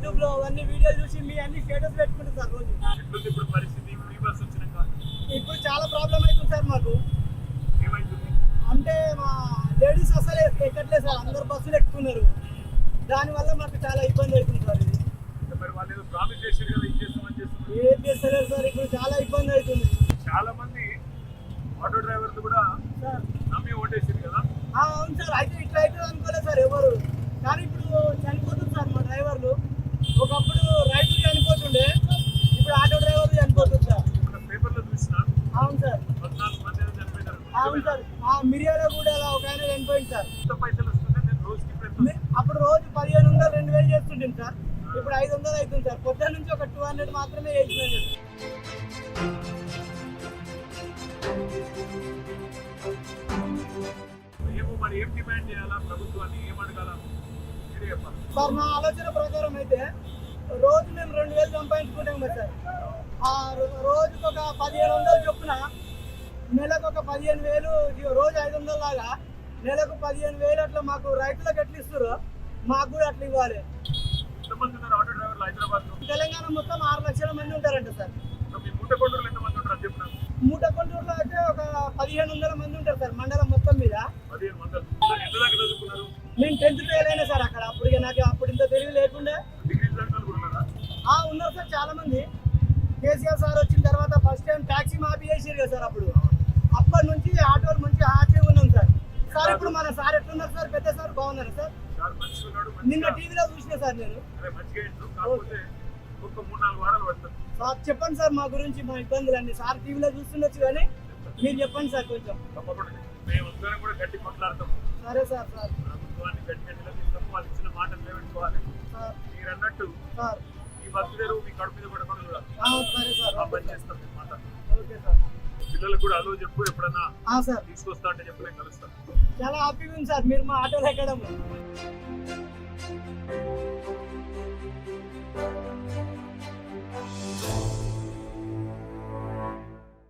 YouTube లో అవన్నీ వీడియోలు చూసి మీ అన్ని స్టేటస్ పెట్టుకుంటారు సార్ రోజు. ఎట్లుంది ఇప్పుడు పరిస్థితి? ఫ్రీ బస్ వచ్చినాక ఇప్పుడు చాలా ప్రాబ్లం అవుతుంది సార్ మాకు. ఏమైతుంది? అంటే మా లేడీస్ అసలు ఎక్కట్లేదు సార్, అందరు బస్సులు ఎక్కుతున్నారు. దానివల్ల మాకు చాలా ఇబ్బంది అవుతుంది సార్. ఇది అంటే మరి వాళ్ళు ఏదో ప్రామిస్ చేశారు కదా, ఏం చేస్తామని చేస్తున్నారు? ఏం చేస్తలేరు సార్, ఇప్పుడు చాలా ఇబ్బంది అవుతుంది చాలా మంది ఆటో డ్రైవర్లు కూడా సార్. నమ్మి ఓటేసారు కదా. అవును సార్, అయితే ఇట్లా అవుతుంది అనుకోలేదు సార్ ఎవరు. కానీ ఇప్పుడు చనిపోతుంది సార్ మా డ్రైవర్లు. ఒకప్పుడు రైతులు చనిపోతుండే, ఇప్పుడు ఆటో డ్రైవర్లు చనిపోతుంది సార్. మన పేపర్లో చూసిన అవును సార్. 14 మంది ఏదో చనిపోయినారు. అవును సార్, మిరియాలో కూడా ఒక ఆయన చనిపోయింది సార్. ఎంత పైసలు వస్తుంది? నేను రోజుకి ప్రయత్నం అప్పుడు రోజు 1500 2000 చేస్తుంటాను సార్. ఇప్పుడు 500 అవుతుంది సార్. పొద్దున్న నుంచి ఒక 200 మాత్రమే చేసినాను. ఏమో మరి ఏం డిమాండ్ చేయాలా ప్రభుత్వాన్ని, ఏం అడగాల మీరే చెప్పాలి. సార్ నా ఆలోచన ప్రకారం అయితే రోజు మేము 2000 సంపాదించుకుంటాం కదా సార్. ఆ రోజుకు ఒక 1500 చొప్పున నెలకు ఒక 15000, రోజు 500 లాగా నెలకు 15000 అట్లా మాకు రైతులకు ఎట్లా ఇస్తారో మాకు కూడా అట్లా ఇవ్వాలి. ఎంతమంది ఉన్నారు ఆటో డ్రైవర్లు హైదరాబాద్ లో? తెలంగాణ మొత్తం 6 లక్షల మంది ఉంటారంట సార్. మీ మూటకొండూరులో ఎంతమంది ఉంటారు అని చెప్పినారు? మూటకొండూరులో అయితే ఒక 1500 మంది ఉంటారు సార్ మండలం మొత్తం మీద. 15 మంది. ఎంత దాకా చదువుకున్నారు? నేను 10th ఫెయిల్ అయినా సార్ అక్కడ. అప్పుడు నాకు అప్పుడు ఇంత తెలివి లేకుండా. డిగ్రీ చదివిన కూడా ఉన్నారా? ఉన్నారు సార్ చాలా మంది. కేసీఆర్ సార్ వచ్చిన తర్వాత ఫస్ట్ టైం ట్యాక్సీ మాఫీ చేసారు కదా సార్. అప్పటి నుంచి ఆటోలు మంచి హ్యాపీగా ఉన్నాం సార్. సార్ ఇప్పుడు మన సార్ ఎట్లున్నారు సార్? పెద్ద సార్ బాగున్నారు సార్. నిన్న టీవీలో చూసిన సార్ నేను. కాకపోతే ఒక 3-4 వారాలు పడుతుంది. సార్ చెప్పండి సార్ మా గురించి, మా ఇబ్బందులు అన్ని. సార్ టీవీలో చూస్తుండొచ్చు కానీ మీరు చెప్పండి సార్ కొంచెం. తప్పకుండా మేమందరం కూడా గట్టి కొట్లాడతాం. సరే సార్. సార్ ప్రభుత్వాన్ని గట్టిగా నిలదీస్తాం. వాళ్ళు ఇచ్చిన మాట నిలబెట్టుకోవాలి. సార్ మీరు అన్నట్టు సార్ ఈ బస్సు తెరువు మీ కడుపు మీద కూడా మనం చూడాలి. సరే సార్. ఆ పని చేస్తాం మాట. Okay sir. పిల్లలకు కూడా అలో చెప్పు, ఎప్పుడన్నా సార్ తీసుకొస్తా అంటే చెప్పు, నేను కలుస్తాను. చాలా హ్యాపీగా ఉంది సార్ మీరు మా ఆటోలో ఎక్కడం.